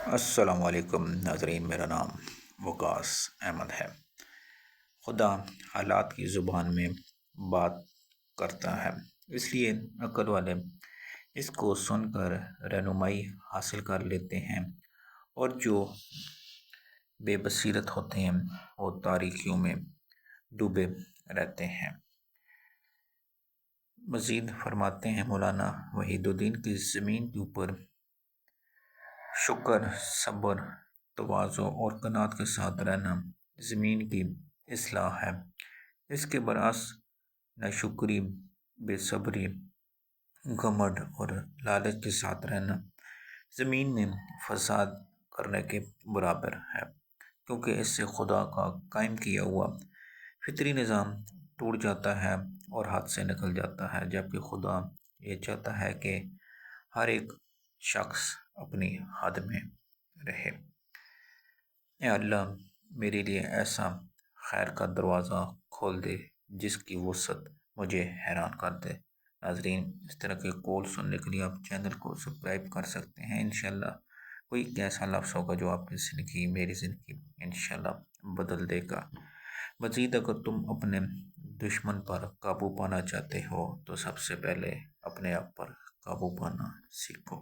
السلام علیکم ناظرین، میرا نام وقاص احمد ہے۔ خدا حالات کی زبان میں بات کرتا ہے، اس لیے عقل والے اس کو سن کر رہنمائی حاصل کر لیتے ہیں، اور جو بے بصیرت ہوتے ہیں وہ تاریکیوں میں ڈوبے رہتے ہیں۔ مزید فرماتے ہیں مولانا وحید الدین کی زمین کے اوپر شکر، صبر، تواضع اور قناعت کے ساتھ رہنا زمین کی اصلاح ہے۔ اس کے برعکس ناشکری، بے صبری، گھمنڈ اور لالچ کے ساتھ رہنا زمین میں فساد کرنے کے برابر ہے، کیونکہ اس سے خدا کا قائم کیا ہوا فطری نظام ٹوٹ جاتا ہے اور ہاتھ سے نکل جاتا ہے، جبکہ خدا یہ چاہتا ہے کہ ہر ایک شخص اپنی حد میں رہے۔ اے اللہ، میرے لیے ایسا خیر کا دروازہ کھول دے جس کی وسعت مجھے حیران کر دے۔ ناظرین، اس طرح کے کال سننے کے لیے آپ چینل کو سبسکرائب کر سکتے ہیں۔ انشاءاللہ کوئی ایسا لفظ ہوگا جو آپ کی زندگی، میری زندگی انشاءاللہ بدل دے گا۔ مزید اگر تم اپنے دشمن پر قابو پانا چاہتے ہو تو سب سے پہلے اپنے آپ پر قابو پانا سیکھو۔